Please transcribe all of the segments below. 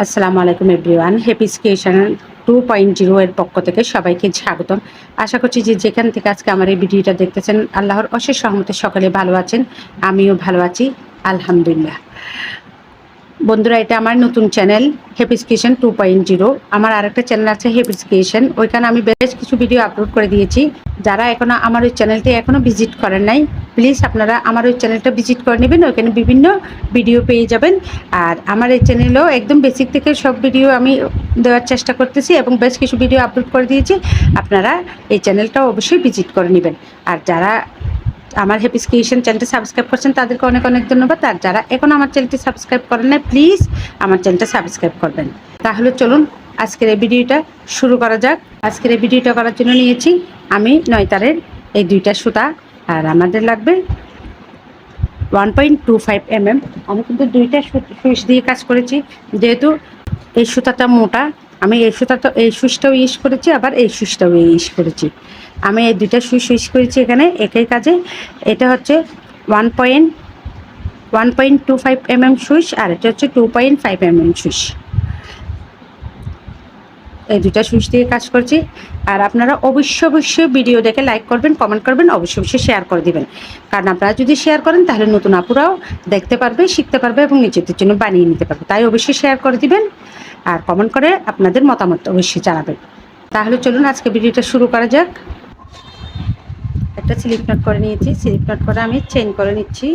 আসসালামু আলাইকুম everyone. Happy's creation 2.0 এর পক্ষ থেকে সবাইকে স্বাগতম। আশা করছি যে যেখান থেকে আজকে আমার এই ভিডিওটা দেখতেছেন আল্লাহর অশেষ রহমতে সকলে ভালো আছেন, আমিও ভালো আছি আলহামদুলিল্লাহ। বন্ধুরা, এটা আমার নতুন চ্যানেল হ্যাপিস ক্রিয়েশন 2.0। আমার আরেকটা চ্যানেল আছে হ্যাপিস ক্রিয়েশন, ওইখানে আমি বেশ কিছু ভিডিও আপলোড করে দিয়েছি। যারা এখনও আমার ওই চ্যানেলটি এখনও ভিজিট করেন নাই, প্লিজ আপনারা আমার ওই চ্যানেলটা ভিজিট করে নেবেন, ওইখানে বিভিন্ন ভিডিও পেয়ে যাবেন। আর আমার এই চ্যানেলেও একদম বেসিক থেকে সব ভিডিও আমি দেওয়ার চেষ্টা করতেছি এবং বেশ কিছু ভিডিও আপলোড করে দিয়েছি। আপনারা এই চ্যানেলটাও অবশ্যই ভিজিট করে নেবেন। আর যারা আমার হ্যাপিস ক্রিয়েশন চ্যানেলটি সাবস্ক্রাইব করছেন তাদেরকে অনেক অনেক ধন্যবাদ। আর যারা এখন আমার চ্যানেলটি সাবস্ক্রাইব করেন না, প্লিজ আমার চ্যানেলটা সাবস্ক্রাইব করবেন। তাহলে চলুন আজকের এই ভিডিওটা শুরু করা যাক। আজকের এই ভিডিওটা করার জন্য নিয়েছি আমি 9 তারের এই 2টা সুতা, আর আমাদের লাগবে 1.25 mm। আমি কিন্তু 2টা সুইচ দিয়ে কাজ করেছি, যেহেতু এই সুতাটা মোটা। আমি এই সুইচটাও ইউজ করেছি, আবার এই সুইচটাও ইউজ করেছি। আমি এই 2টা সুইচ ইউজ করেছি এখানে একই কাজে। এটা হচ্ছে 1.25 mm সুইচ, আর এটা হচ্ছে 2.5 mm সুইচ। এই 2টা সুইচ দিয়ে কাজ করছি। আর আপনারা অবশ্যই ভিডিও দেখে লাইক করবেন, কমেন্ট করবেন, অবশ্যই শেয়ার করে দিবেন। কারণ আপনারা যদি শেয়ার করেন তাহলে নতুন আপুরাও দেখতে পারবে, শিখতে পারবে এবং নিজেদের জন্য বানিয়ে নিতে পারবে। তাই অবশ্যই শেয়ার করে দিবেন আর কমেন্ট করে আপনাদের মতামত অবশ্যই জানাবেন। তাহলে চলুন আজকে ভিডিওটা শুরু করা যাক। একটা স্লিপ নট করে নিয়েছি, স্লিপ নট করে আমি চেইন করে নিচ্ছি।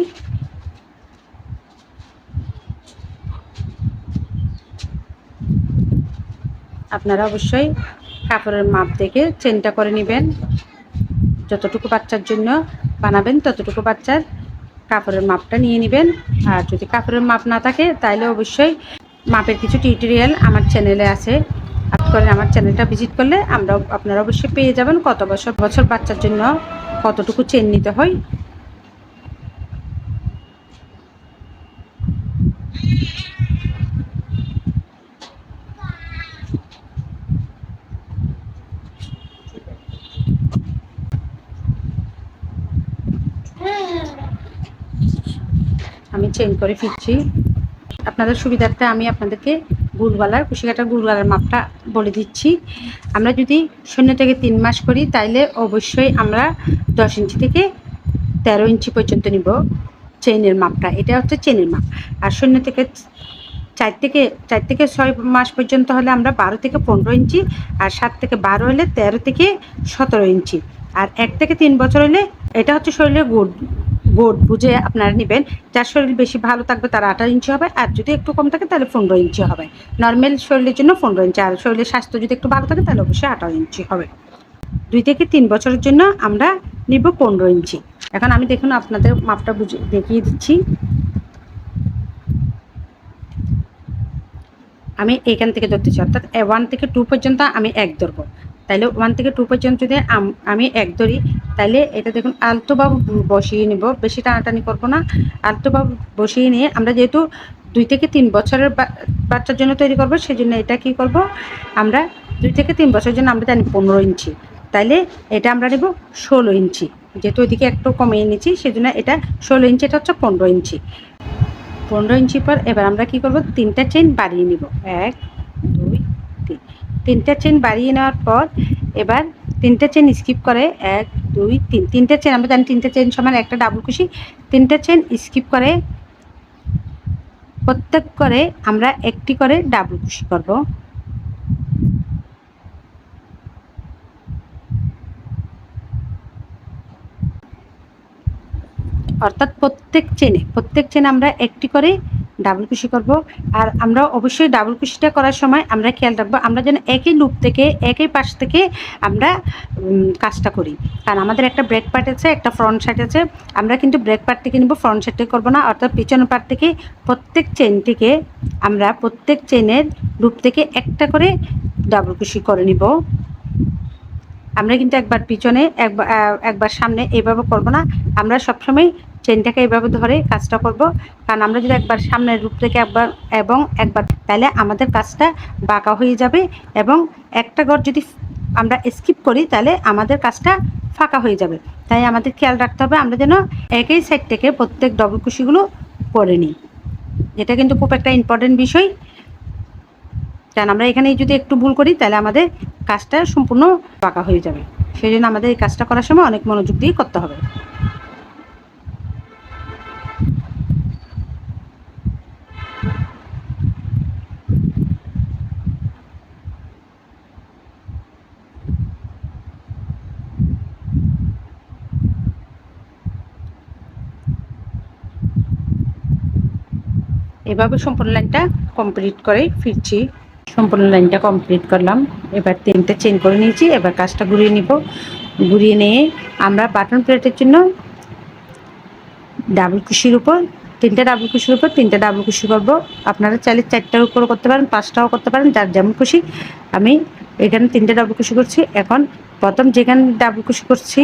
আপনারা অবশ্যই কাপড়ের মাপ দেখে চেনটা করে নেবেন। যতটুকু বাচ্চার জন্য বানাবেন ততটুকু বাচ্চার কাপড়ের মাপটা নিয়ে নেবেন। আর যদি কাপড়ের মাপ না থাকে তাহলে অবশ্যই মাপের কিছু টিউটোরিয়াল আমার চ্যানেলে আছে। করে আমার চ্যানেলটা ভিজিট করলে আপনারা অবশ্যই পেয়ে যাবেন কত বছর বাচ্চার জন্য কতটুকু চেন নিতে হয়। আমি চেন করে ফিরছি। আপনাদের সুবিধার্থে আমি আপনাদেরকে কুশিকাটার গুলগলার মাপটা বলে দিচ্ছি। আমরা যদি 0 থেকে 3 মাস করি তাইলে অবশ্যই আমরা 10 ইঞ্চি থেকে 13 ইঞ্চি পর্যন্ত নিব চেইনের মাপটা। এটা হচ্ছে চেইনের মাপ। আর 0 থেকে 4 থেকে 6 মাস পর্যন্ত হলে আমরা 12 থেকে 15 ইঞ্চি, আর 7 থেকে 12 হলে 13 থেকে 17 ইঞ্চি, আর 1 থেকে 3 বছর হলে এটা হচ্ছে শরীরের গোড বুঝে আপনারা নেবেন। যার শরীর বেশি ভালো থাকবে তার 18 ইঞ্চি হবে, আর যদি একটু কম থাকে তাহলে 15 ইঞ্চি হবে। নর্মাল শরীরের জন্য 15 ইঞ্চি, আর শরীরের স্বাস্থ্য যদি একটু ভালো থাকে তাহলে অবশ্যই 18 ইঞ্চি হবে। 2 থেকে 3 বছরের জন্য আমরা নিব 15 ইঞ্চি। এখন আমি দেখুন আপনাদের মাপটা দেখিয়ে দিচ্ছি। আমি এখান থেকে ধরতেছি, অর্থাৎ 1 থেকে 2 পর্যন্ত আমি 1 ধরবো। তাইলে 1 থেকে 2 পর্যন্ত যদি আমি 1 ধরি, তাইলে এটা দেখুন আলতোভাবে বসিয়ে নেব, বেশি টানাটানি করবো না। আলতোভাবে বসিয়ে নিয়ে আমরা যেহেতু 2 থেকে 3 বছরের বাচ্চার জন্য তৈরি করবো, সেই জন্য এটা কি করব, আমরা 2 থেকে 3 বছরের জন্য আমরা জানি 15 ইঞ্চি, তাইলে এটা আমরা নেব 16 ইঞ্চি। যেহেতু ওইদিকে একটু কমিয়ে নিচ্ছি সেজন্য এটা 16 ইঞ্চি, এটা হচ্ছে 15 ইঞ্চি। 15 ইঞ্চি পর এবার আমরা কি করব, 3টা চেইন বাড়িয়ে নিব। 1 2 3, 3টা চেইন বাড়িয়ে নেওয়ার পর এবার 3টা চেইন স্কিপ করে 1 2 3, 3টা চেইন আমরা জানি 3টা চেইন সমান একটা ডাবল কুশি। 3টা চেইন স্কিপ করে প্রত্যেক করে আমরা একটি করে ডাবল কুশি করব। অর্থাৎ প্রত্যেক চেনে আমরা একটি করে ডাবল কুশি করব। আর আমরা অবশ্যই ডাবল কুশিটা করার সময় আমরা খেয়াল রাখবো আমরা যেন একই লুপ থেকে একই পাশ থেকে আমরা কাজটা করি। কারণ আমাদের একটা ব্রেক পার্ট আছে, একটা ফ্রন্ট সাইড আছে। আমরা কিন্তু ব্রেক পার্ট থেকে নিব, ফ্রন্ট সাইড থেকে করবো না। অর্থাৎ পিছনের পার্ট থেকে প্রত্যেক চেন থেকে আমরা প্রত্যেক চেনের লুপ থেকে একটা করে ডাবল কুশি করে নিব। আমরা কিন্তু একবার পিছনে একবার সামনে এইভাবে করব না। আমরা সবসময় চেনটাকে এইভাবে ধরে কাজটা করব। কারণ আমরা যদি একবার সামনের রূপ থেকে একবার তাহলে আমাদের কাজটা বাঁকা হয়ে যাবে, এবং একটা ঘর যদি আমরা স্কিপ করি তাহলে আমাদের কাজটা ফাঁকা হয়ে যাবে। তাই আমাদের খেয়াল রাখতে হবে আমরা যেন একই সাইড থেকে প্রত্যেক ডবল কুশিগুলো করে নিই। এটা কিন্তু খুব একটা ইম্পর্টেন্ট বিষয়। কারণ আমরা এখানে যদি একটু ভুল করি তাহলে আমাদের কাজটা সম্পূর্ণ পাকা হয়ে যাবে। সেই জন্য আমাদের এই কাজটা করার সময় অনেক মনোযোগ দিয়ে করতে হবে। এভাবে সম্পূর্ণ লাইনটা কমপ্লিট করে ফিরছি। সম্পূর্ণ লাইনটা কমপ্লিট করলাম। এবার 3টে চেন করে নিয়েছি। এবার কাজটা ঘুরিয়ে নিব। ঘুরিয়ে নিয়ে আমরা বাটন প্লেটের জন্য ডাবল কুশির উপর 3টে ডাবল কুশির উপর 3টে ডাবল কুশি করব। আপনারা চাইলে 4টার উপরও করতে পারেন, 5টাও করতে পারেন, যার যেমন খুশি। আমি এখানে 3টে ডাবল কুশি করছি। এখন প্রথম যেখানে ডাবল কুশি করছি,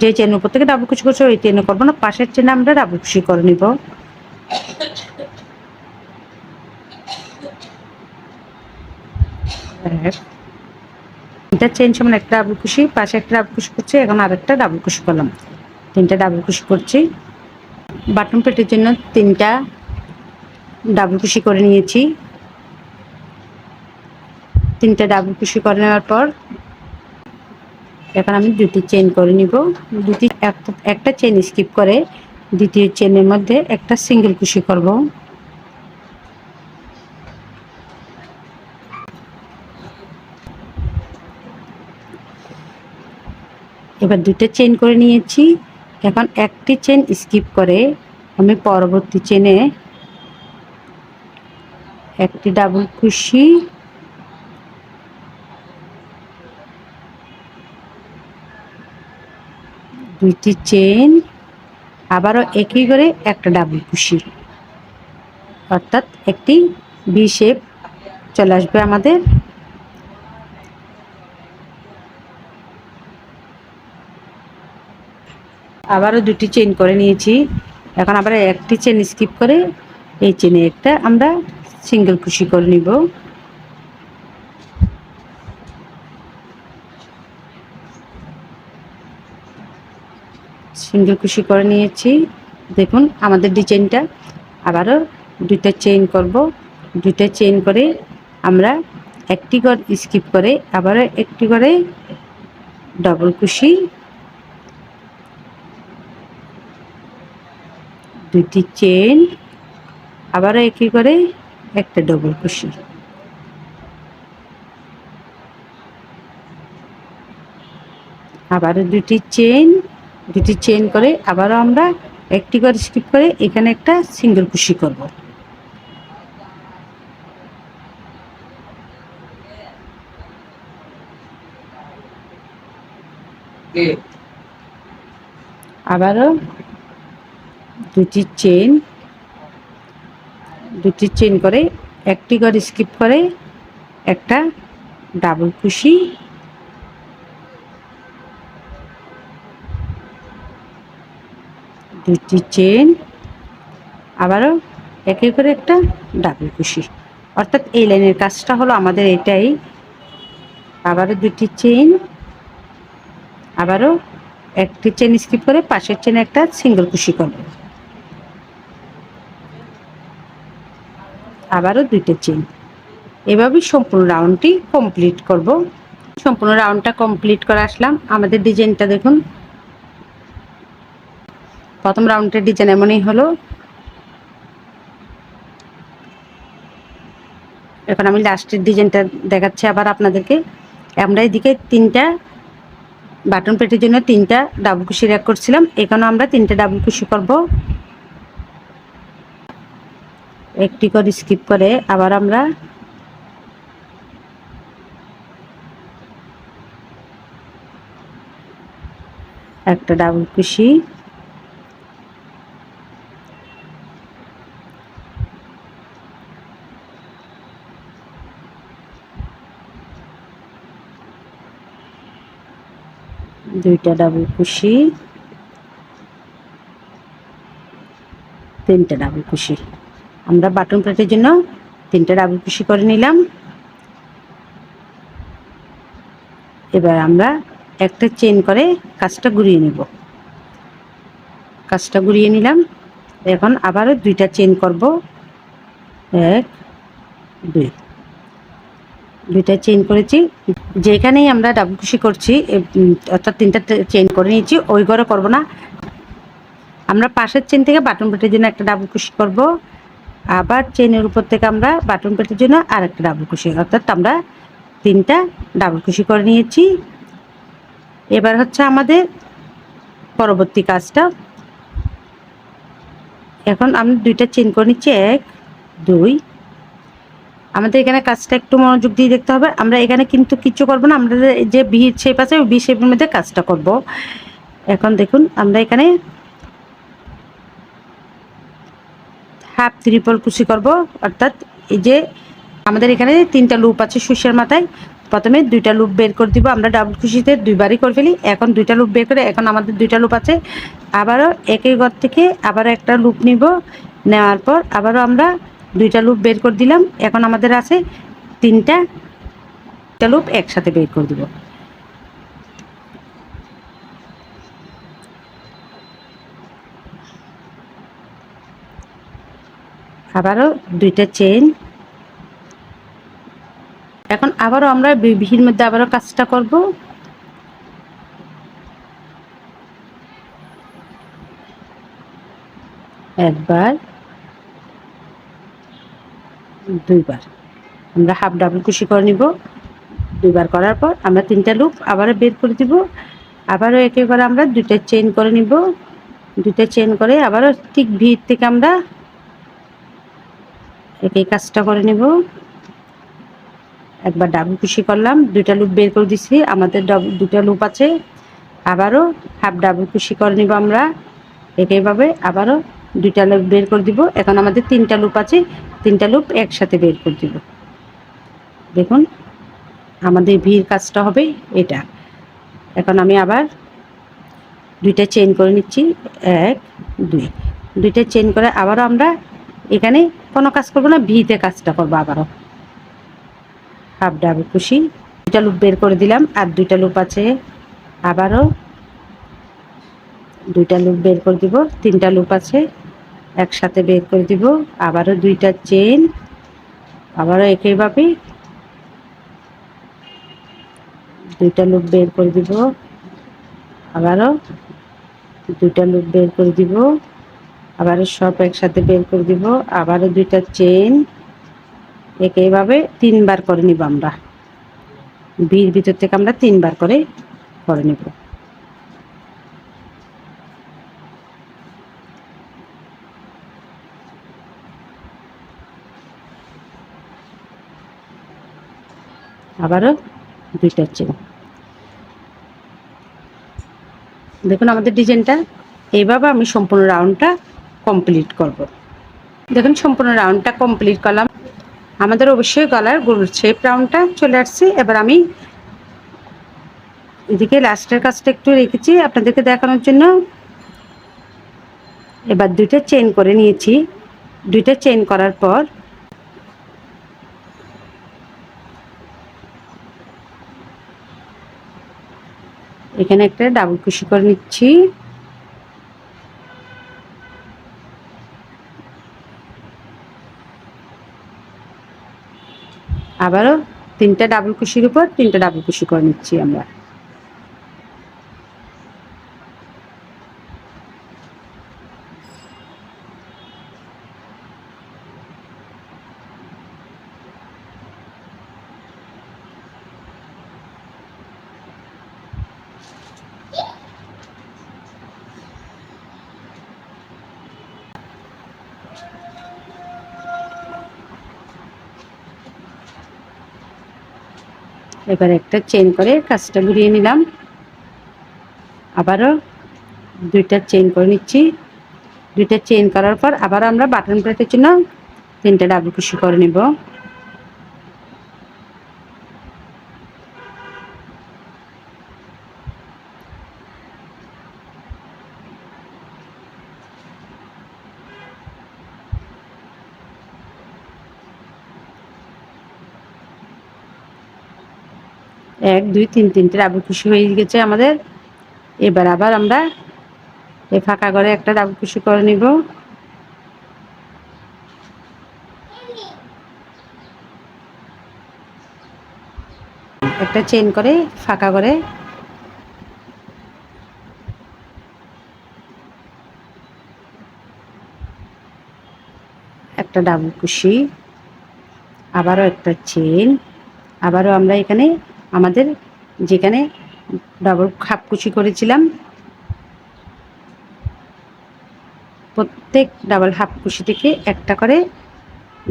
যে চেনের উপর থেকে ডাবল কুশি করছি ওই চেনে করবো না, পাশের চেনে আমরা ডাবল কুশি করে নিব। এটা চেন সমান একটা ডাবল কুশি, পাশে একটা ডাবল কুশি করছি, এখন আরেকটা ডাবল কুশি করলাম। 3টে ডাবল কুশি করছি। বাটন প্লেটের জন্য 3টা ডাবল কুশি করে নিয়েছি। 3টে ডাবল কুশি করে নেওয়ার পর এখন আমি 2টি চেন করে নিব। একটা চেন স্কিপ করে দ্বিতীয় চেনের মধ্যে একটা সিঙ্গেল কুশি করব। এবার 2টে চেন করে নিয়েছি। এখন একটি চেন স্কিপ করে আমি পরবর্তী চেনে একটি ডাবল কুশি, দুইটি চেন, আবারও একই করে একটা ডাবল কুশি, অর্থাৎ একটি ভি শেপ চলে আসবে আমাদের। আবারও 2টি চেন করে নিয়েছি। এখন আবার একটি চেন স্কিপ করে এই চেনে একটা আমরা সিঙ্গেল কুশি করে নিব। সিঙ্গেল কুশি করে নিয়েছি। দেখুন আমাদের ডিজাইনটা। আবারও 2টা চেইন করব। 2টা চেইন করে আমরা একটি করে স্কিপ করে আবারও একটি করে ডাবল কুশি, 2টি চেইন, আবারও একই করে একটা ডাবল কুশি, আবারও 2টি চেইন করে আবারও আমরা একটি করে স্কিপ করে এখানে একটা সিঙ্গেল কুশি করব। আবারও 2টি চেইন করে একটি করে স্কিপ করে একটা ডাবল কুশি, 2টি চেইন, আবারও একই করে একটা ডাবল কুশি। অর্থাৎ এই লাইনের কাজটা হলো আমাদের এটাই। আবারও 2টি চেইন, আবারও একটি চেইন স্কিপ করে পাশের চেনে একটা সিঙ্গেল কুশি করব। আবারও 2টা চেইন। এভাবেই সম্পূর্ণ রাউন্ডটি কমপ্লিট করব। সম্পূর্ণ রাউন্ডটা কমপ্লিট করে আসলাম। আমাদের ডিজাইনটা দেখুন। প্রথম রাউন্ডের ডিজাইন এমনই হলো। এখন আমি লাস্টের ডিজাইনটা দেখাচ্ছি আবার আপনাদেরকে। আমরা এদিকে 3টা বাটন প্লেটের জন্য 3টা ডাবল কুশি র্যাক করছিলাম। এখানেও আমরা 3টে ডাবল কুশি করব। একটি করে স্কিপ করে আবার আমরা একটা ডাবল কুশি, দুইটা ডাবল কুশি, 3টে ডাবল কুশি। আমরা বাটন প্লেটের জন্য 3টে ডাবল কুশি করে নিলাম। এবার আমরা একটা চেইন করে কাজটা ঘুরিয়ে নেব। কাজটা ঘুরিয়ে নিলাম। এখন আবারও 2টা চেইন করব, 1 2। দুইটা চেইন করেছি। যেখানেই আমরা ডাবল কুশি করছি অর্থাৎ তিনটা চেইন করে নিয়েছি, ওই ঘরে করব না, আমরা পাশের চেন থেকে বাটন পেটের জন্য একটা ডাবল কুশি করব, আবার চেনের উপর থেকে আমরা বাটন পেটের জন্য আর একটা ডাবল কুশি, অর্থাৎ আমরা তিনটা ডাবল কুশি করে নিয়েছি। এবার হচ্ছে আমাদের পরবর্তী কাজটা, এখন আমি দুইটা চেন করে নিচ্ছি, 1 2। আমাদের এখানে কাজটা একটু মনোযোগ দিয়ে দেখতে হবে। আমরা এখানে কিন্তু কিচ্ছু করবো না, আমরা যে ভি শেপ আছে ওই ভি শেপের মধ্যে কাজটা করব। এখন দেখুন আমরা এখানে হাফ ট্রিপল কুশি করব, অর্থাৎ এই যে আমাদের এখানে তিনটা লুপ আছে সুইসের মাথায়, প্রথমে দুইটা লুপ বের করে দিব, আমরা ডাবল কুশিতে দুইবারই করে ফেলি। এখন দুইটা লুপ বের করে, এখন আমাদের দুইটা লুপ আছে, আবারও একই ঘর থেকে আবারও একটা লুপ নিব, নেওয়ার পর আবারও আমরা দুইটা লুপ বের করে দিলাম। এখন আমাদের আছে তিনটা লুপ একসাথে বের করে দিব। আবারও দুইটা চেন, এখন আবারও আমরা ভির মধ্যে আবারও কাজটা করব। একবার দুইবার আমরা হাফ ডাবল কুশি করে নিব। দুইবার করার পর আমরা তিনটা লুপ আবারও বের করে দিব, আবারও একে করে আমরা দুইটা চেন করে নিব। দুইটা চেন করে আবারও ঠিক ভিড় থেকে আমরা এই কাজটা করে নেব। একবার ডাবল কুশি করলাম, দুইটা লুপ বের করে দিছি, আমাদের দুটা লুপ আছে, আবারও হাফ ডাবল কুশি করে নিব আমরা একইভাবে, আবারও দুইটা লুপ বের করে দিব। এখন আমাদের তিনটা লুপ আছে, তিনটা লুপ একসাথে বের করে দিব। দেখুন আমাদের ভির কাজটা হবে এটা। এখন আমি আবার দুইটা চেইন করে নিচ্ছি, 1 2। দুইটা চেইন করে আবারও আমরা এখানে কোনো কাজ করব না, ভিতে কাজটা করবো। আবারও হাফ ডাবল কুশি, দুইটা লুপ বের করে দিলাম, আর দুইটা লুপ আছে, আবারও দুইটা লুপ বের করে দিব, তিনটা লুপ আছে একসাথে বের করে দিব, আবারও দুইটা চেইন, আবারও একইভাবে দুইটা লুপ বের করে দিব, আবারও দুইটা লুপ বের করে দিব, আবারও সব একসাথে বের করে দিব, আবারও দুইটা চেইন, একইভাবে তিনবার করে নিব। আমরা ভির ভিতর থেকে আমরা তিনবার করে নিব। আবারও দুইটা চেন। দেখুন আমাদের ডিজাইনটা এইভাবে আমি সম্পূর্ণ রাউন্ডটা কমপ্লিট করব। দেখুন সম্পূর্ণ রাউন্ডটা কমপ্লিট করলাম, আমাদের অবশ্যই গলার গোল শেপ রাউন্ডটা চলে আসছে। এবার আমি এদিকে লাস্টের কাজটা একটু রেখেছি আপনাদেরকে দেখানোর জন্য। এবার দুইটা চেইন করে নিয়েছি, দুইটা চেইন করার পর এখানে একটা ডাবল কুশি করে নিচ্ছি, আবারও তিনটা ডাবল কুশির উপর তিনটা ডাবল কুশি করে নিচ্ছি আমরা। এবার একটা চেইন করে কাজটা ঘুরিয়ে নিলাম, আবারও দুইটা চেইন করে নিচ্ছি। দুইটা চেইন করার পর আবার আমরা বাটন প্লেটের জন্য তিনটা ডাবল কুশি করে নিব। এক দুই তিন, তিনটে ডাবল কুশি হয়ে গেছে আমাদের। এবার আবার আমরা এই ফাঁকা করে একটা ডাবল কুশি করে নিব। একটা চেইন করে ফাঁকা করে একটা ডাবল কুশি, আবারও একটা চেইন, আবারও আমরা এখানে আমাদের যেখানে ডাবল হাফ কুশি করেছিলাম প্রত্যেক ডাবল হাফ কুশি থেকে একটা করে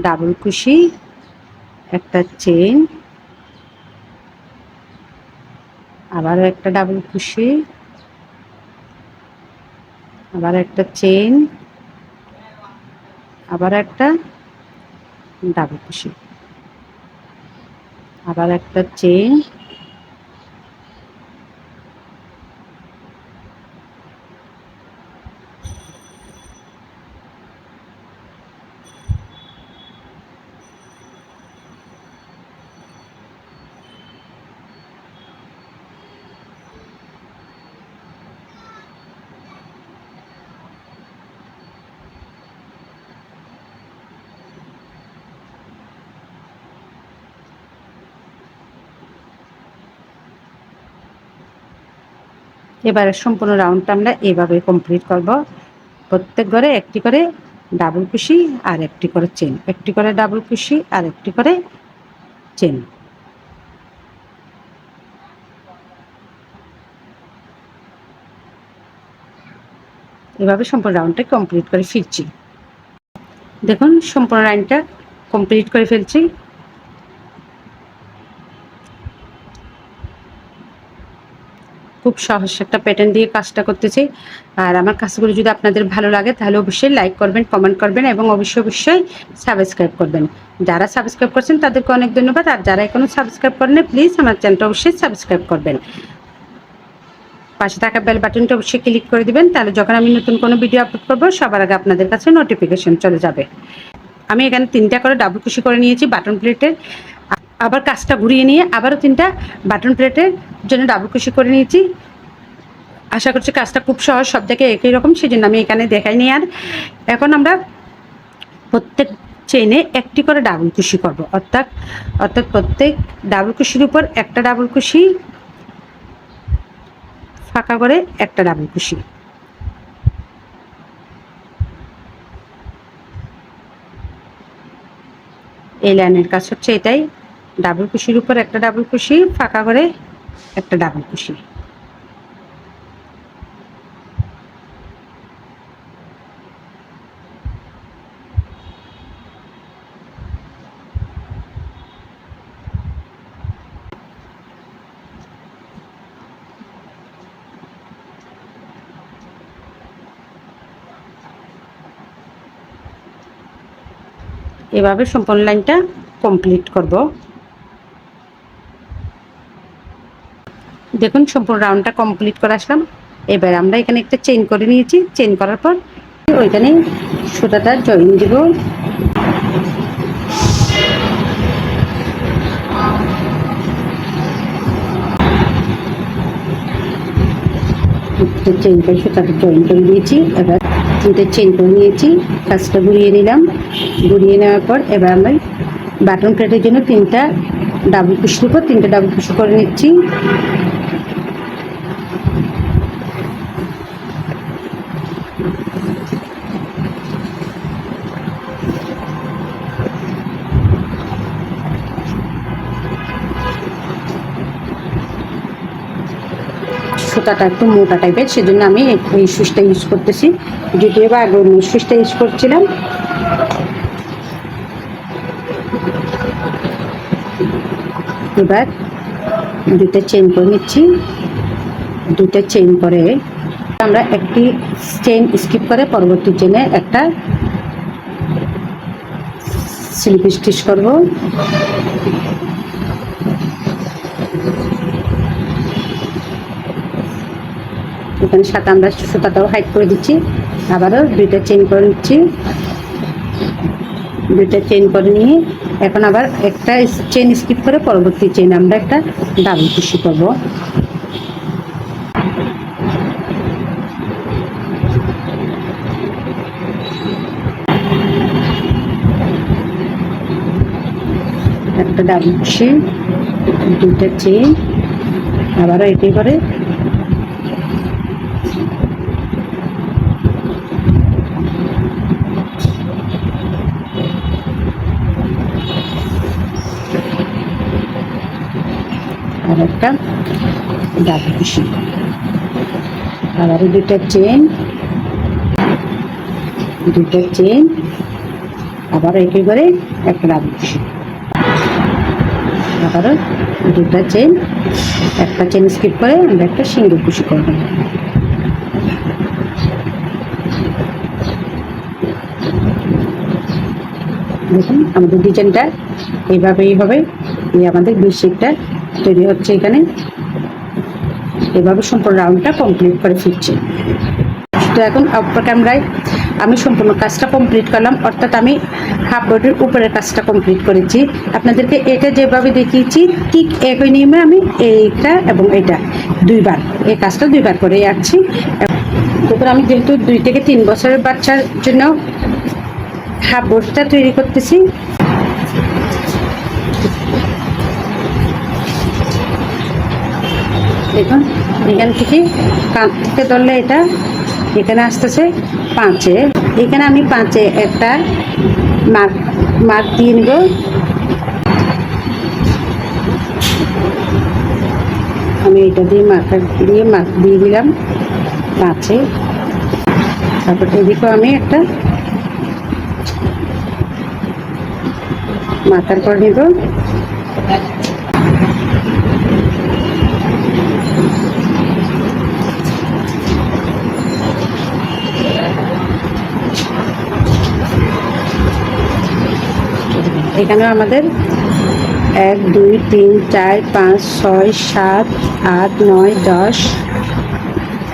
ডাবল কুশি, একটা চেইন, আবারও একটা ডাবল কুশি, আবার একটা চেইন, আবার একটা ডাবল কুশি, আবার একটা চেইন, এবারে সম্পূর্ণ রাউন্ডটা আমরা এভাবে কমপ্লিট করব। প্রত্যেক ঘরে একটি করে ডাবল কুশি আর একটি করে চেন, একটি করে ডাবল কুশি আর একটি করে চেন। এভাবে সম্পূর্ণ রাউন্ডটা কমপ্লিট করে ফিরছি। দেখুন সম্পূর্ণ লাইনটা কমপ্লিট করে ফেলছি। খুব সহজ একটা প্যাটার্ন দিয়ে কাজটা করতেছি। আর আমার কাজগুলো যদি আপনাদের ভালো লাগে তাহলে অবশ্যই লাইক করবেন, কমেন্ট করবেন এবং অবশ্যই সাবস্ক্রাইব করবেন। যারা সাবস্ক্রাইব করছেন তাদেরকে অনেক ধন্যবাদ। আর যারা এখনো সাবস্ক্রাইব করেন প্লিজ আমার চ্যানেলটা অবশ্যই সাবস্ক্রাইব করবেন। পাশে থাকা বেল বাটনটা অবশ্যই ক্লিক করে দিবেন, তাহলে যখন আমি নতুন কোনো ভিডিও আপলোড করবো সবার আগে আপনাদের কাছে নোটিফিকেশন চলে যাবে। আমি এখানে 3টা করে ডাবল কুশি করে নিয়েছি বাটন প্লেটের। আবার কাজটা ঘুরিয়ে নিয়ে আবারও 3টা বাটন প্লেটের জন্য ডাবল কুশি করে নিয়েছি। আশা করছি কাজটা খুব সহজ, সব জায়গায় একই রকম, সেই জন্য আমি এখানে দেখাইনি। আর এখন আমরা প্রত্যেক চেইনে একটি করে ডাবল কুশি করব, অর্থাৎ প্রত্যেক ডাবল কুশির উপর একটা ডাবল কুশি, ফাঁকা করে একটা ডাবল কুশি। এই লাইনের কাজ হচ্ছে এটাই, ডাবল কুশির উপর একটা ডাবল কুশি, ফাঁকা করে একটা ডাবল কুশি। এভাবে সম্পূর্ণ লাইনটা কমপ্লিট করব। দেখুন সম্পূর্ণ রাউন্ডটা কমপ্লিট করে আসলাম। এবার আমরা এখানে একটা চেইন করে নিয়েছি। চেইন করার পর ওইখানে সুতাটা জয়েন দিব। চেইন করে সুতাটা জয়েন করে দিয়েছি। এবার 3টে চেইন করে নিয়েছি, কাজটা ঘুরিয়ে নিলাম। ঘুরিয়ে নেওয়ার পর এবার আমরা বাটন প্লেটের জন্য 3টা ডাবল কুশির উপর 3টে ডাবল কুশি করে নিচ্ছি। সুতাটা একটু মোটা টাইপের, সেজন্য আমি এই সুইচটা ইউজ করতেছি, যদিও বা আগে অন্য সুইচটা ইউজ করছিলাম। এবার 2টা চেইন করে নিচ্ছি। 2টা চেইন করে আমরা একটি চেইন স্কিপ করে পরবর্তী চেইনে একটা স্লিপ স্টিচ করব। এখানে সাথে আমরা সুতাটাও হাইড করে দিচ্ছি। আবারও 2টা চেইন করে নিচ্ছি। 2টা চেইন করে নিয়ে এখন আবার একটা চেইন স্কিপ করে পরবর্তী চেইন আমরা একটা ডাবল কুশি করব। একটা ডাবল কুশি, দুইটা চেন, আবারও এটি করে আর একটা ডাবল কুশি, আবারও দুইটা চেন, দুইটা চেন, আবার এটি করে একটা ডাবল কুশি, আবারও দুটা চেন, একটা চেন স্কিপ করে আমরা একটা সিঙ্গেল কুশি করব। দেখুন আমাদের ডিজাইনটা এইভাবেই হবে, এই আমাদের বেডশিটটা তৈরি হচ্ছে। এখানে এভাবে সম্পূর্ণ রাউন্ডটা কমপ্লিট করে ফিরছে। তো এখন আপার ক্যামেরায় আমি সম্পূর্ণ কাজটা কমপ্লিট করলাম, অর্থাৎ আমি হাফ বডির উপরের কাজটা কমপ্লিট করেছি। আপনাদেরকে এটা যেভাবে দেখিয়েছি ঠিক একই নিয়মে আমি এইটা এবং এটা দুইবার, এই কাজটা দুইবার করে আসছি। তারপর আমি যেহেতু 2 থেকে 3 বছরের বাচ্চার জন্য হাফ বডিটা তৈরি করতেছি, দেখুন এখান থেকে কাঁধ থেকে ধরলে এটা এখানে আসতেছে 5-এ, এখানে আমি 5-এ একটা মার্ক দিয়ে নেব। আমি এটা দিয়ে মার্ক দিয়ে দিলাম 5-এ। তারপর এদিকেও আমি একটা মার্কার করে নেব। এখানে আমাদের 1 2 3 4 5 6 7 8 9 10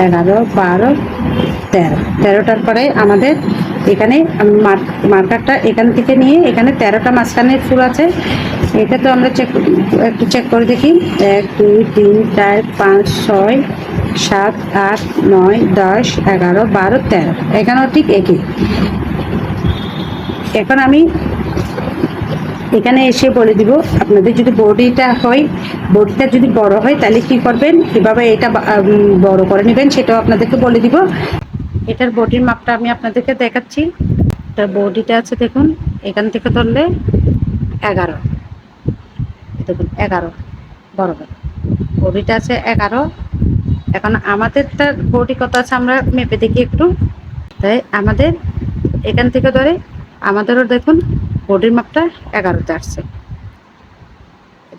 11 12 13, 13টার পরে আমাদের এখানে মার্কারটা এখান থেকে নিয়ে এখানে 13টা মাঝখানে ফুল আছে, এটা তো আমরা একটু চেক করে দেখি। 1 2 3 4 5 6 7 8 9 10 11 12 13, এখানেও ঠিক একই। এখন আমি এখানে এসে বলে দিব আপনাদের যদি বডিটা যদি বড় হয় তাহলে কি করবেন, কিভাবে এটা বড় করে নেবেন সেটাও আপনাদেরকে বলে দিব। এটার বডির মাপটা আমি আপনাদেরকে দেখাচ্ছি। এটার বডিটা আছে দেখুন, এখান থেকে ধরলে 11, দেখুন 11 বরাবর বডিটা আছে 11। এখন আমাদের তার বডি কত আছে আমরা মেপে দেখি একটু। তাই আমাদের এখান থেকে ধরে আমাদেরও দেখুন বডির মাপটা 11তে আসছে,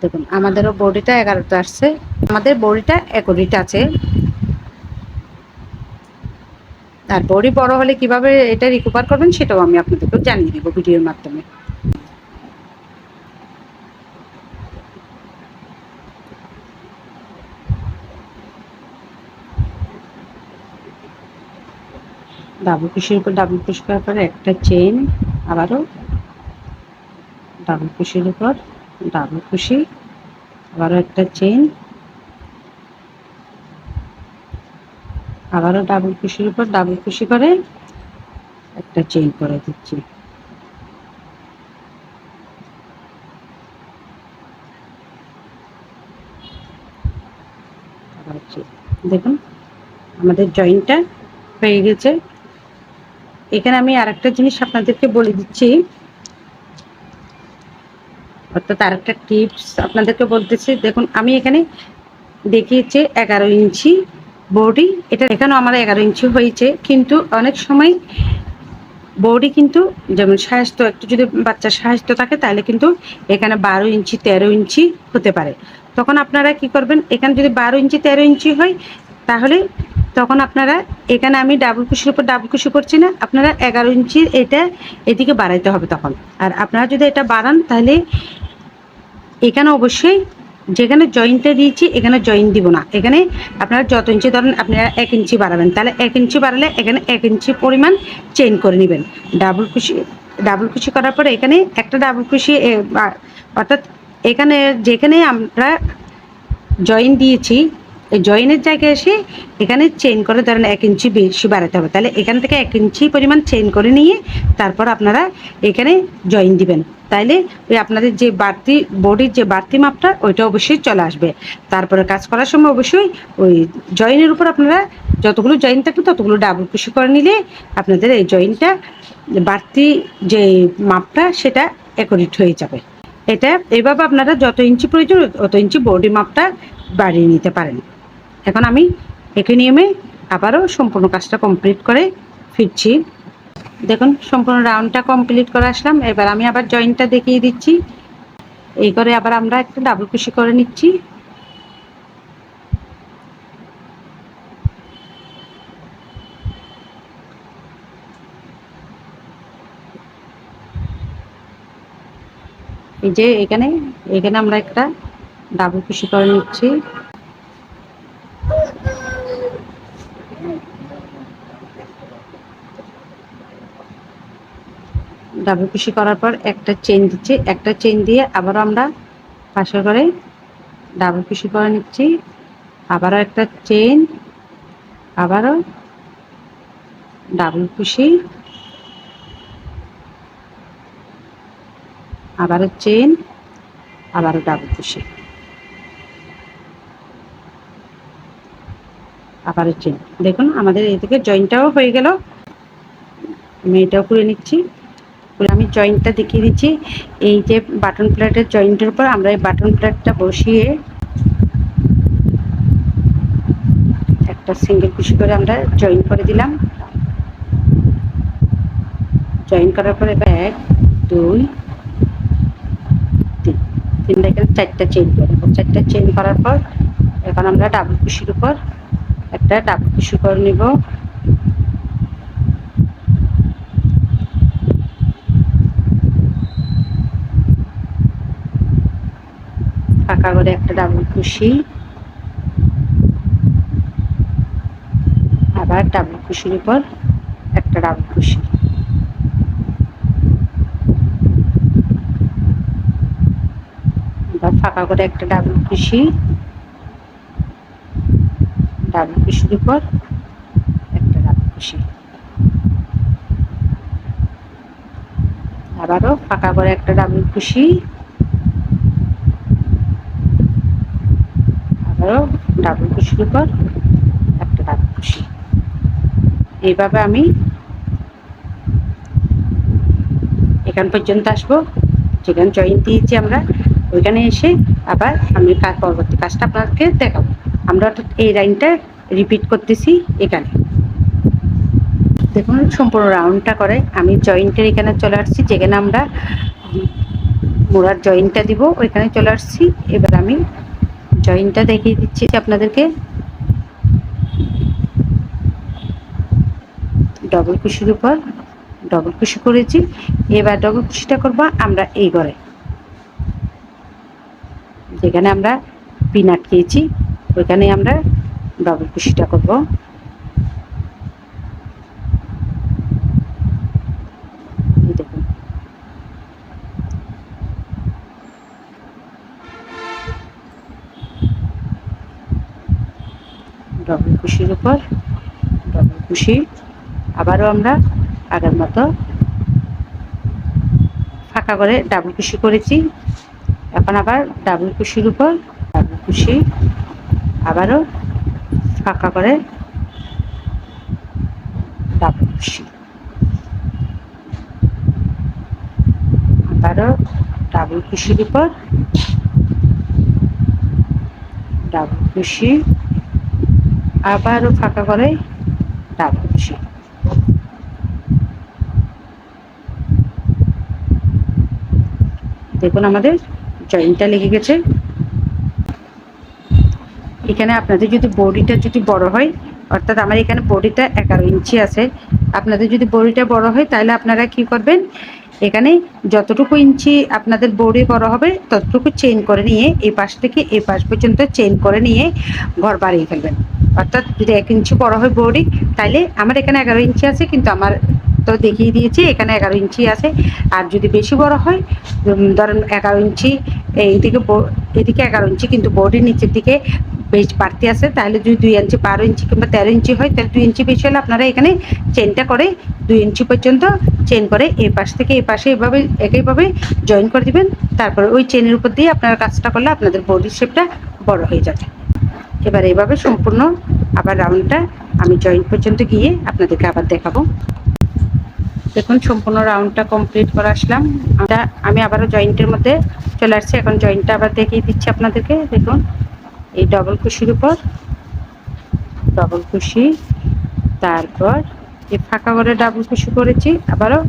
দেখুন আমাদেরও বডিটা 11তে আসছে, আমাদের বডিটা 21 আছে। আর বডি বড় হলে কিভাবে এটা রিকভার করবেন সেটাও আমি আপনাদেরকে জানিয়ে দেবো ভিডিওর মাধ্যমে। ডাবল কুশির উপর ডাবল কুশি করার পরে একটা চেন, আবারও ডাবল কুশির উপর ডাবল কুশি, আবারও একটা চেন, আবারও ডাবল কুশির উপর ডাবল কুশি করে একটা চেন করে দিচ্ছি। দেখুন আমাদের জয়েন্টটা হয়ে গেছে। এখানে আমি আরেকটা জিনিস আপনাদেরকে বলে দিচ্ছি, অর্থাৎ আরেকটা টিপস আপনাদেরকে বলতেছি। দেখুন আমি এখানে দেখিয়েছি 11 ইঞ্চি বডি, এটা এখানেও আমার 11 ইঞ্চি হয়েছে, কিন্তু অনেক সময় বডি কিন্তু যেমন সাহিত্য একটু যদি বাচ্চার সাহিত্য থাকে তাহলে কিন্তু এখানে 12 ইঞ্চি 13 ইঞ্চি হতে পারে। তখন আপনারা কি করবেন, এখানে যদি 12 ইঞ্চি 13 ইঞ্চি হয় তাহলে তখন আপনারা এখানে আমি ডাবল কুশির উপর ডাবল কুশি করছি না, আপনারা 11 ইঞ্চির এটা এদিকে বাড়াইতে হবে তখন। আর আপনারা যদি এটা বাড়ান তাহলে এখানে অবশ্যই যেখানে জয়েন্টটা দিয়েছি এখানে জয়েন্ট দিব না, এখানে আপনারা যত ইঞ্চি ধরেন আপনারা 1 ইঞ্চি বাড়াবেন, তাহলে 1 ইঞ্চি বাড়ালে এখানে 1 ইঞ্চি পরিমাণ চেঞ্জ করে নেবেন। ডাবল কুশি করার পরে এখানে একটা ডাবল কুশি, অর্থাৎ এখানে যেখানে আমরা জয়েন্ট দিয়েছি এই জয়েনের জায়গায় এসে এখানে চেইন করে ধরেন 1 ইঞ্চি বেশি বাড়াতে হবে, তাহলে এখান থেকে 1 ইঞ্চি পরিমাণ চেইন করে নিয়ে তারপর আপনারা এখানে জয়েন দিবেন। তাইলে ওই আপনাদের যে বাড়তি বডির যে বাড়তি মাপটা ওইটা অবশ্যই চলে আসবে। তারপরে কাজ করার সময় অবশ্যই ওই জয়েনের উপর আপনারা যতগুলো জয়েন থাকবে ততগুলো ডাবল কুশি করে নিলে আপনাদের এই জয়েনটা বাড়তি যে মাপটা সেটা অ্যাকুরেট হয়ে যাবে। এটা এইভাবে আপনারা যত ইঞ্চি প্রয়োজন অত ইঞ্চি বডি মাপটা বাড়িয়ে নিতে পারেন। এখন আমি একই নিয়মে আবারও সম্পূর্ণ কাজটা কমপ্লিট করে ফিরছি। দেখুন সম্পূর্ণ রাউন্ডটা কমপ্লিট করে আসলাম। এবার আমি আবার জয়েন্টটা দেখিয়ে দিচ্ছি। এই করে আবার আমরা একটা ডাবল কুশি করে নিচ্ছি। এই যে এখানে আমরা একটা ডাবল কুশি করে নিচ্ছি। ডাবল কুশি করার পর একটা চেইন দিচ্ছি, একটা চেইন দিয়ে আবারও আমরা পাশে করে ডাবল কুশি করে নিচ্ছি। আবারও একটা চেইন, আবারও ডাবল কুশি, আবারও চেইন, আবারও ডাবল কুশি, আবারও চেইন। দেখুন আমাদের এই থেকে জয়েন্টটাও হয়ে গেল। আমি এটাও করে নিচ্ছি। আমি জয়েন্টটা দেখিয়ে দিচ্ছি। এই যে বাটন প্লেটের জয়েন্টের উপর আমরা এই বাটন প্লেটটা বসিয়ে একটা সিঙ্গেল কুশি করে আমরা জয়েন করে দিলাম। জয়েন করার পরে 1 2 3 তিনটা এখানে 4টা চেইন করব। 4টা চেইন করার পর এখন আমরা ডাবল কুশির উপর একটা ডাবল কুশি করে নিব। ফাঁকা করে একটা ডাবল কুশি, আবার ডাবল কুশির উপর একটা ডাবল কুশি, আবার ফাঁকা করে একটা ডাবল কুশি, ডাবল কুশির উপর একটা ডাবল কুশি, আবারও ফাঁকা করে একটা ডাবল কুশি, আবারও ডাবল কুশির উপর একটা ডাবল কুশি। এইভাবে আমি এখান পর্যন্ত আসবো, যেখানে জয়েন দিয়েছি আমরা ওইখানে এসে আবার আমি পরবর্তী কাজটা আপনাকে দেখাবো। আমরা এই লাইনটা রিপিট করতেছি। এখানে দেখুন সম্পূর্ণ রাউন্ডটা করে আমি জয়েন্টের এখানে চলে আসছি, যেখানে আমরা মোড়ার জয়েন্টটা দিব ওইখানে চলে আসছি। এবার আমি জয়েন্টটা দেখিয়ে দিচ্ছি আপনাদেরকে। ডবল কুশির উপর ডবল কুশি করেছি। এবার ডবল কুশিটা করবো আমরা এই ঘরে, যেখানে আমরা পিন আটকিয়েছি ওইখানে আমরা ডবল কুশিটা করব। দেখুন ডবল কুশির উপর ডবল কুশি, আবারও আমরা আগের মতো ফাঁকা করে ডাবল কুশি করেছি। এখন আবার ডাবল কুশির উপর ডাবল কুশি, আবারও ফাঁকা করে ডাবল কুশি, আবারও ডাবল কুশির উপর ডাবল কুশি, আবারও ফাঁকা করে ডাবল কুশি। দেখুন আমাদের জয়েন্টটা লেগে গেছে। এখানে আপনাদের যদি বডিটা যদি বড় হয়, অর্থাৎ আমার এখানে বডিটা 11 ইঞ্চি আছে, আপনাদের যদি বডিটা বড় হয় তাহলে আপনারা কি করবেন, এখানে যতটুকু ইঞ্চি আপনাদের বডি বড় হবে ততটুকু চেইন করে নিয়ে এই পাশ থেকে এই পাশ পর্যন্ত চেইন করে নিয়ে ঘর বাড়িয়ে ফেলবেন। অর্থাৎ যদি 1 ইঞ্চি বড় হয় বডি, তাহলে আমার এখানে 11 ইঞ্চি আছে, কিন্তু আমার তো দেখিয়ে দিয়েছি এখানে 11 ইঞ্চি আছে। আর যদি বেশি বড় হয়, ধরেন 11 ইঞ্চি এইদিকে, এদিকে 11 ইঞ্চি কিন্তু বডির নিচের দিকে বেশ বাড়তি আছে, তাহলে যদি 2 ইঞ্চি 12 ইঞ্চি কিংবা 13 ইঞ্চি হয় তাহলে 2 ইঞ্চি বেশি হলে আপনারা এখানে চেনটা করে 2 ইঞ্চি পর্যন্ত চেন করে এই পাশ থেকে এই পাশে এভাবে একইভাবে জয়েন করে দিবেন। তারপর ওই চেনের উপর দিয়ে আপনারা কাজটা করলে আপনাদের বডির শেপটা বড় হয়ে যাবে। এবার এইভাবে সম্পূর্ণ আবার রাউন্ডটা আমি জয়েন পর্যন্ত গিয়ে আপনাদেরকে আবার দেখাবো। দেখুন সম্পূর্ণ রাউন্ডটা কমপ্লিট করে আসলাম। আমি আবারও জয়েন্টের মধ্যে চলে আসছি। এখন জয়েন্টটা আবার দেখিয়ে দিচ্ছি আপনাদেরকে। দেখুন এই ডবল কুশির উপর ডবল কুশি, তারপর এই ফাঁকা করে ডাবল কুশি করেছি, আবারও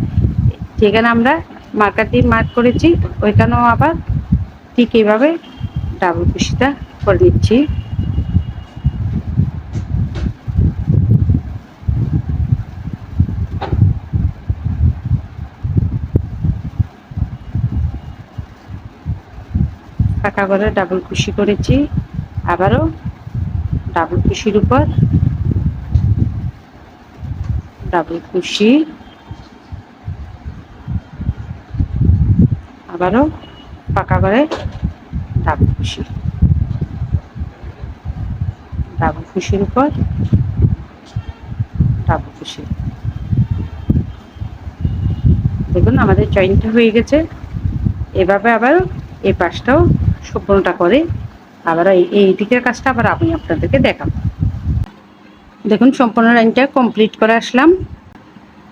যেখানে আমরা মার্কার দিয়ে মার্ক করেছি ওইখানেও আবার ঠিক এইভাবে ডাবল কুশিটা করে নিচ্ছি। ফাঁকা করে ডাবল কুশি করেছি, আবারও ডাবল কুশির উপর ডাবল কুশি, আবারও ফাঁকা করে ডাবল কুশি, ডাবল কুশির উপর ডাবল কুশি। দেখুন আমাদের জয়েন্টটা হয়ে গেছে। এভাবে আবার এই পাশটাও সম্পূর্ণটা করে আবার এই দিকের কাজটা আবার আমি আপনাদেরকে দেখাবো। দেখুন সম্পূর্ণ লাইনটা কমপ্লিট করে আসলাম।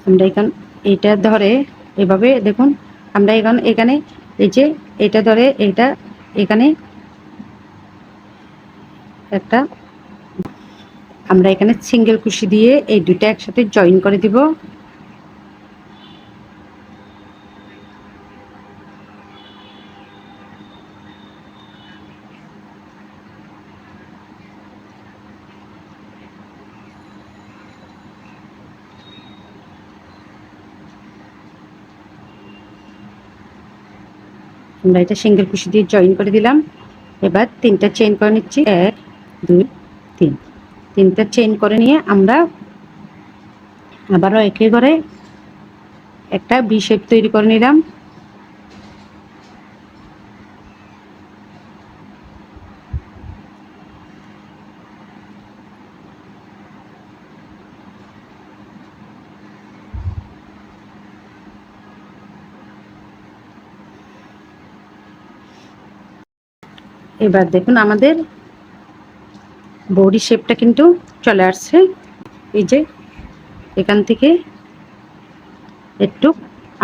আমরা এইটা ধরে এভাবে দেখুন আমরা এখানে এই যে এটা ধরে এইটা এখানে একটা আমরা এখানে সিঙ্গেল কুশি দিয়ে এই দুটো একসাথে জয়েন করে দিব। আমরা এটা সিঙ্গেল কুশি দিয়ে জয়েন করে দিলাম। এবার 3টা চেইন করে নিচ্ছি, 1 2 3। 3টা চেইন করে নিয়ে আমরা আবারও একই করে একটা ভি শেপ তৈরি করে নিলাম। এবার দেখুন আমাদের বডি শেপটা কিন্তু চলে আসছে। এই যে এখান থেকে একটু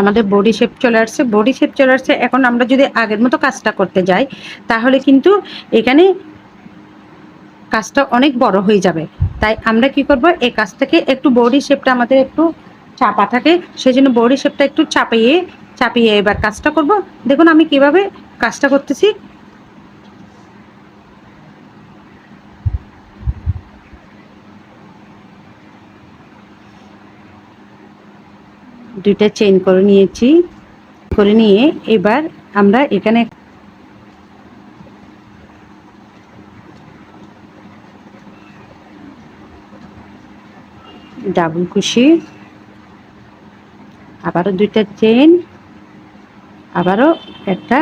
আমাদের বডি শেপ চলে আসছে। বডি শেপ চলে আসছে। এখন আমরা যদি আগের মতো কাজটা করতে যাই তাহলে কিন্তু এখানে কাজটা অনেক বড় হয়ে যাবে। তাই আমরা কি করব, এই কাজটাকে একটু বডি শেপটা আমাদের একটু চাপা থাকে, সেই জন্য বডি শেপটা একটু চাপিয়ে চাপিয়ে এবার কাজটা করব। দেখুন আমি কিভাবে কাজটা করতেছি। দুইটা চেইন করে নিয়েছি, করে নিয়ে এবার আমরা এখানে ডাবল কুশি, আবারও দুইটা চেইন, আবারও একটা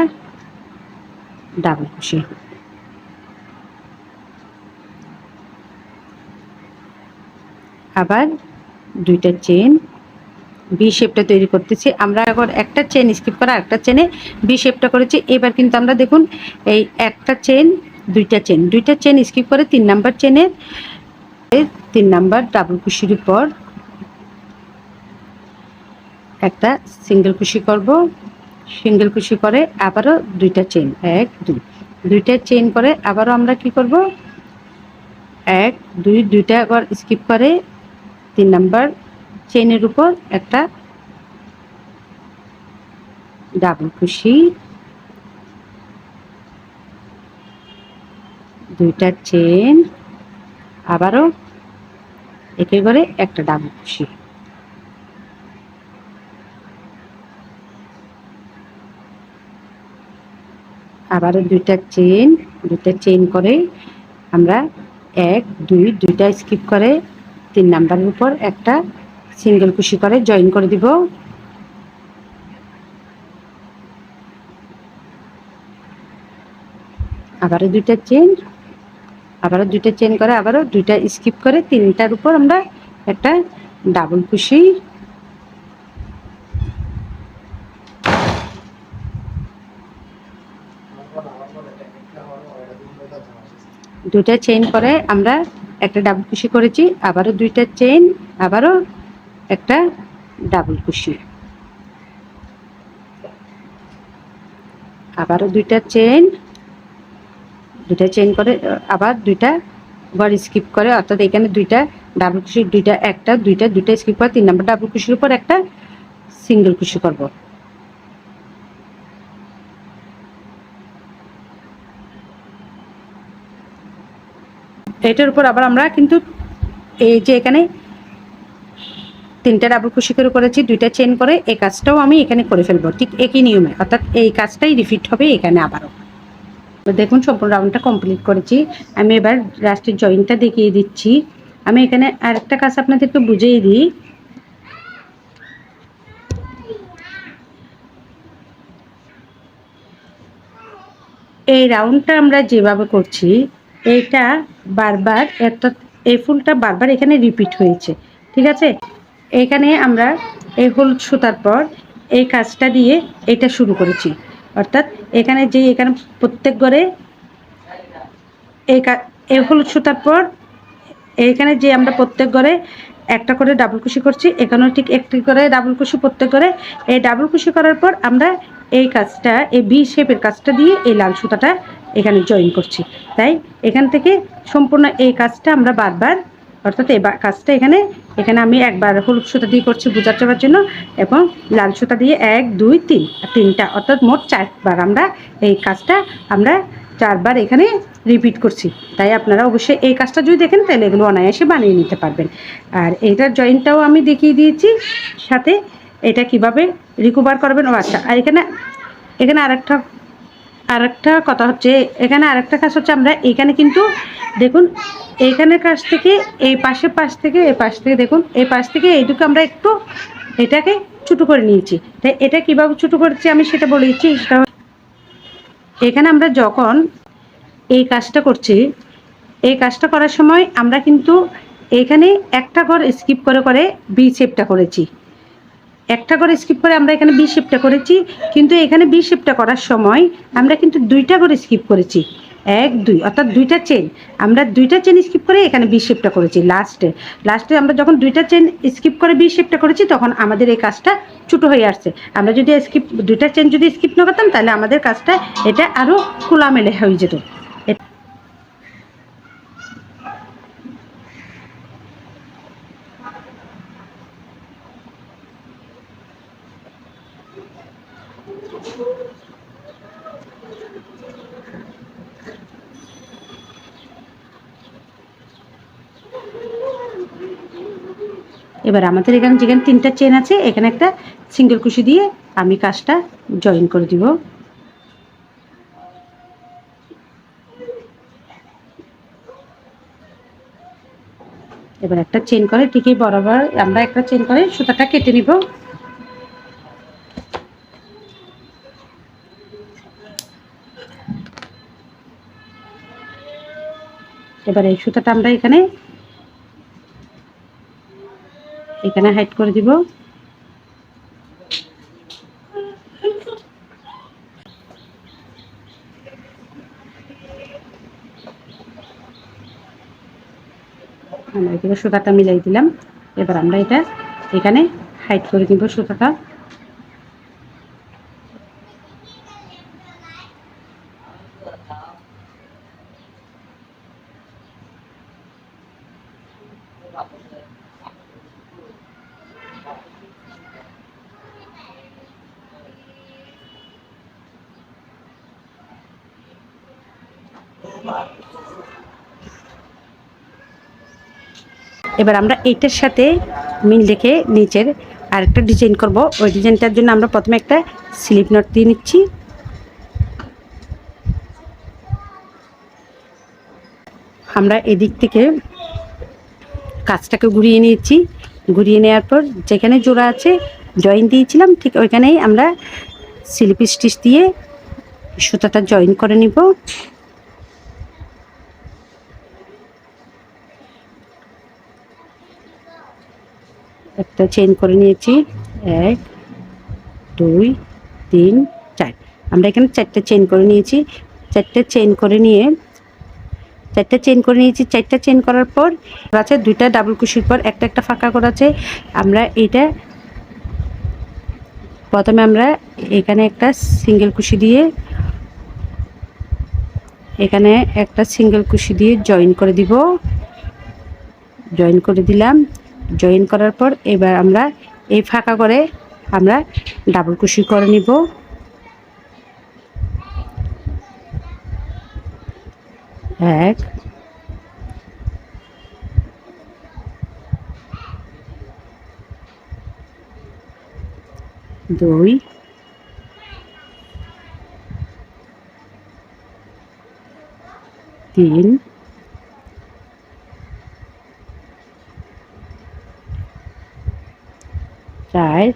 ডাবল কুশি, আবার দুইটা চেইন, বি শেপটা তৈরি করতেছি। আমরা এখন একটা চেন স্কিপ করা একটা চেনে বি শেপটা করেছি। এবার কিন্তু আমরা দেখুন এই একটা চেন দুইটা চেন স্কিপ করে 3 নাম্বার চেনের 3 নাম্বার ডাবল কুশির উপর একটা সিঙ্গেল কুশি করব। সিঙ্গেল কুশি করে আবারও দুইটা চেন, 1 2, দুইটা চেন করে আবারও আমরা কি করব, 1 2, দুইটা আবার স্কিপ করে 3 নাম্বার চেনের উপর একটা ডাবল কুশি, দুইটা চেন, আবারও একে করে একটা ডাবল কুশি, আবারও দুইটা চেন করে আমরা 1 2, দুইটা স্কিপ করে 3 নাম্বারের উপর একটা সিঙ্গেল কুশি করে জয়েন করে দিব। আবারও দুইটা চেন, আবারও দুইটা চেন করে আবারও দুইটা স্কিপ করে তিনটার উপর আমরা একটা ডাবল কুশি, দুইটা চেইন করে আমরা একটা ডাবল কুশি করেছি, আবারও দুইটা চেইন, আবারও একটা ডাবল কুশি, আবারও দুইটা চেইন করে আবার দুইটা ঘর স্কিপ করে, অর্থাৎ এখানে দুইটা ডাবল কুশি, দুইটা একটা দুইটা দুইটা স্কিপ করে 3 নম্বর ডাবল কুশির উপর একটা সিঙ্গেল কুশি করব। এটার উপর আবার আমরা কিন্তু এই যে এখানে 3টা ডাবল কুশি করে করেছি, দুইটা চেন করে এই কাজটাও আমি এখানে করে ফেলবো ঠিক একই নিয়মে, অর্থাৎ এই কাজটাই রিপিট হবে এখানে আবারও। দেখুন সম্পূর্ণ রাউন্ডটা কমপ্লিট করেছি। আমি এবার লাস্টের জয়েন্টটা দেখিয়ে দিচ্ছি। আমি এখানে আরেকটা কাজ আপনাদেরকে বুঝিয়ে দিই। এই রাউন্ডটা আমরা যেভাবে করছি এইটা বারবার, অর্থাৎ এই ফুলটা বারবার এখানে রিপিট হয়েছে, ঠিক আছে। এখানে আমরা এই হলুদ সুতার পর এই কাজটা দিয়ে এটা শুরু করেছি, অর্থাৎ এখানে প্রত্যেক ঘরে এই হলুদ সুতার পর এইখানে যে আমরা প্রত্যেক ঘরে একটা করে ডাবল কুশি করছি, এখানেও ঠিক একটি করে ডাবল কুশি প্রত্যেক ঘরে। এই ডাবল কুশি করার পর আমরা এই কাজটা, এই ভি শেপের কাজটা দিয়ে এই লাল সুতাটা এখানে জয়েন করছি। তাই এখান থেকে সম্পূর্ণ এই কাজটা আমরা বারবার, অর্থাৎ এই কাজটা এখানে আমি একবার হলুদ সুতা দিয়ে করছি বোঝার চাবার জন্য, এবং লাল সুতা দিয়ে 1 2 3 তিনটা, অর্থাৎ মোট 4বার আমরা এই কাজটা আমরা 4বার এখানে রিপিট করছি। তাই আপনারা অবশ্যই এই কাজটা যদি দেখেন তাহলে এগুলো অনায়াসে বানিয়ে নিতে পারবেন। আর এইটার জয়েন্টটাও আমি দেখিয়ে দিয়েছি, সাথে এটা কিভাবে রিকভার করবেন। ও আচ্ছা, আর এখানে আরেকটা কথা হচ্ছে, এখানে আরেকটা কাজ হচ্ছে, আমরা এখানে কিন্তু দেখুন এইখানের কাছ থেকে এই পাশ থেকে দেখুন এই পাশ থেকে এইটুকু আমরা একটু এটাকে ছোটো করে নিয়েছি। তাই এটা কিভাবে ছোটো করেছি আমি সেটা বলেছি। সেটা এখানে আমরা যখন এই কাজটা করছি, এই কাজটা করার সময় আমরা কিন্তু এখানে একটা ঘর স্কিপ করে বি শেপটা করেছি, একটা করে স্কিপ করে আমরা এখানে বি শেপটা করেছি, কিন্তু এখানে বি শেপটা করার সময় আমরা কিন্তু 2টা করে স্কিপ করেছি, 1 2, অর্থাৎ 2টা চেন, আমরা 2টা চেন স্কিপ করে এখানে বি শেপটা করেছি। লাস্টে আমরা যখন 2টা চেন স্কিপ করে বি শেপটা করেছি তখন আমাদের এই কাজটা ছোটো হয়ে আসছে। আমরা যদি 2টা চেন যদি স্কিপ না করতাম তাহলে আমাদের কাজটা এটা আরও খোলামেলে হয়ে যেত। এবার আমাদের এখানে যেখানে 3টা চেন আছে এখানে একটা সিঙ্গেল কুশি দিয়ে আমি কাজটা জয়েন করে দিব। এবার একটা চেন করে ঠিকই বরাবর আমরা একটা চেন করে সুতাটা কেটে নিব। এবার এই সুতাটা আমরা এখানে হাইড করে দিব। আমরা এখানে সুতাটা মিলাই দিলাম। এবার আমরা এটা এখানে হাইড করে দিব সুতাটা। এবার আমরা এইটার সাথে মিল রেখে নিচের আরেকটা ডিজাইন করব। ওই ডিজাইনটার জন্য আমরা প্রথমে একটা স্লিপ নট দিয়ে নিচ্ছি। আমরা এদিক থেকে কাজটাকে ঘুরিয়ে নিয়েছি। ঘুরিয়ে নেওয়ার পর যেখানে জোড়া আছে জয়েন দিয়েছিলাম ঠিক ওইখানেই আমরা স্লিপ স্টিচ দিয়ে সুতাটা জয়েন করে নিব। একটা চেইন করে নিয়েছি, 1 2 3 4। আমরা এখানে 4টা চেইন করে নিয়েছি। 4টা চেইন করে নিয়ে 4টা চেইন করে নিয়েছি। 4টা চেইন করার পর আছে 2টা ডাবল কুশির পর একটা ফাঁকা করা আছে। আমরা এইটা প্রথমে আমরা এখানে একটা সিঙ্গেল কুশি দিয়ে এখানে একটা সিঙ্গেল কুশি দিয়ে জয়েন করে দিব। জয়েন করে দিলাম। জয়েন করার পর এবার আমরা এই ফাঁকা করে আমরা ডাবল কুশি করে নিব। 1 2 3 4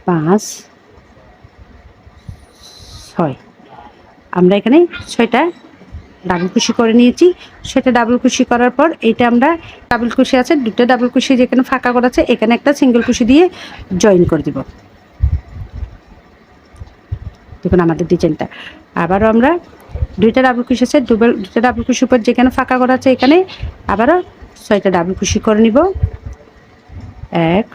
5 6। আমরা এখানে 6টা ডাবল কুশি করে নিয়েছি। সেটা ডাবল কুশি করার পর এটা আমরা ডাবল কুশি আছে 2টা ডাবল কুশি যেখানে ফাঁকা করা আছে এখানে একটা সিঙ্গেল কুশি দিয়ে জয়েন করে দিব। দেখুন আমাদের ডিজাইনটা। আবারও আমরা 2টা ডাবল কুশি আছে, 2টা ডাবল কুশির পর যেখানে ফাঁকা করা আছে এখানে আবারও 6টা ডাবল কুশি করে নিব। 1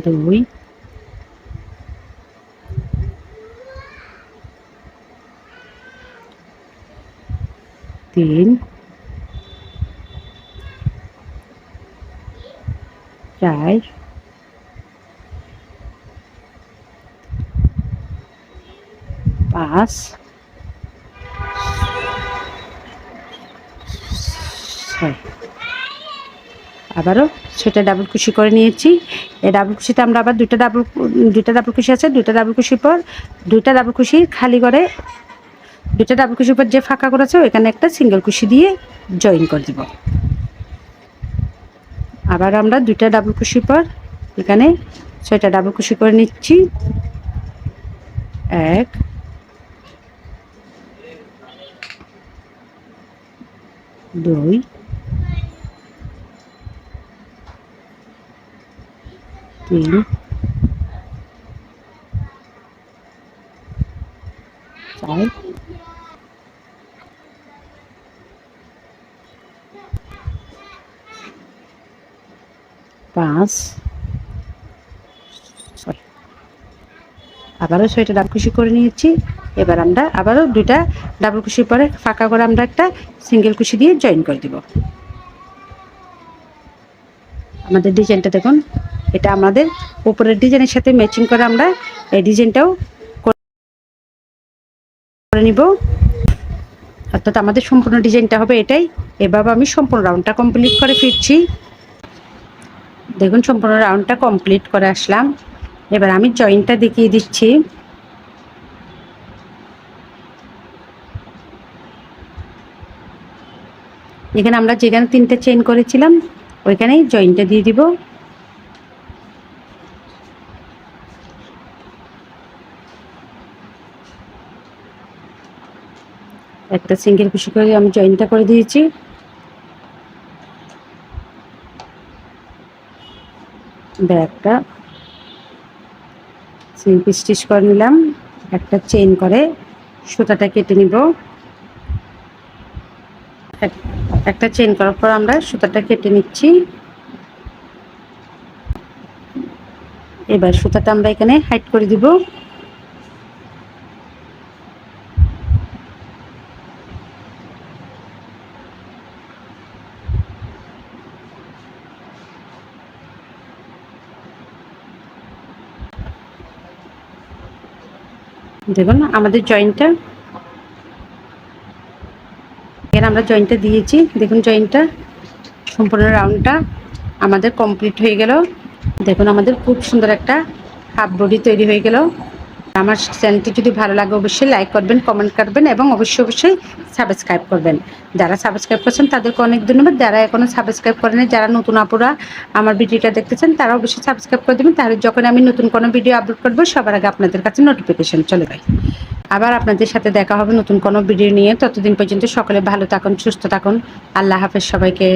2 3 4 5 6। আবারও 6টা ডাবল কুশি করে নিয়েছি। এই ডাবল কুশিতে আমরা আবার 2টা ডাবল কুশি আছে, 2টা ডাবল কুশির পর 2টা ডাবল কুশি খালি করে 2টা ডাবল কুশির পর যে ফাঁকা করেছে এখানে একটা সিঙ্গেল কুশি দিয়ে জয়েন করে দিব। আবার আমরা 2টা ডাবল কুশির পর এখানে 6টা ডাবল কুশি করে নিচ্ছি। 1 2 3 4 5 6। আবারও 6টা ডাবল কুশি করে নিয়েছি। এবার আমরা আবারও 2টা ডাবল কুশির পরে ফাঁকা করে আমরা একটা সিঙ্গেল কুশি দিয়ে জয়েন করে দিব। আমাদের ডিজাইনটা দেখুন, এটা আমাদের উপরের ডিজাইনের সাথে ম্যাচিং করে আমরা এই ডিজাইনটাও করে নিব। অর্থাৎ আমাদের সম্পূর্ণ ডিজাইনটা হবে এটাই। এভাবে আমি সম্পূর্ণ রাউন্ডটা কমপ্লিট করে ফিরছি। দেখুন সম্পূর্ণ রাউন্ডটা কমপ্লিট করে আসলাম। এবার আমি জয়েন্টটা দেখিয়ে দিচ্ছি। এখানে আমরা যেখানে 3টে চেইন করেছিলাম ওইখানেই জয়েন্টটা দিয়ে দিব। একটা সিঙ্গেল কুশি করে আমি জয়েন্টটা করে দিয়েছি। ব্যাকটা সিম্পল স্টিচ করে নিলাম। একটা চেইন করে সুতাটা কেটে নিব। একটা চেইন করার পর আমরা সুতাটা কেটে নিচ্ছি। এবার সুতাটা আমরা এখানে হাইড করে দিব। দেখুন আমাদের জয়েন্টটা এখানে আমরা জয়েন্টটা দিয়েছি। দেখুন জয়েন্টটা সম্পূর্ণ রাউন্ডটা আমাদের কমপ্লিট হয়ে গেল। দেখুন আমাদের খুব সুন্দর একটা হাফ বডি তৈরি হয়ে গেল। আমার চ্যানেলটি যদি ভালো লাগে অবশ্যই লাইক করবেন, কমেন্ট করবেন এবং অবশ্যই সাবস্ক্রাইব করবেন। যারা সাবস্ক্রাইব করছেন তাদেরকে অনেক ধন্যবাদ। যারা এখনও সাবস্ক্রাইব করেনি, যারা নতুন আপুরা আমার ভিডিওটা দেখতেছেন তারা অবশ্যই সাবস্ক্রাইব করে দেবেন, তাহলে যখন আমি নতুন কোনো ভিডিও আপলোড করবো সবার আগে আপনাদের কাছে নোটিফিকেশন চলে যায়। আবার আপনাদের সাথে দেখা হবে নতুন কোনো ভিডিও নিয়ে। ততদিন পর্যন্ত সকলে ভালো থাকুন, সুস্থ থাকুন। আল্লাহ হাফেজ সবাইকে।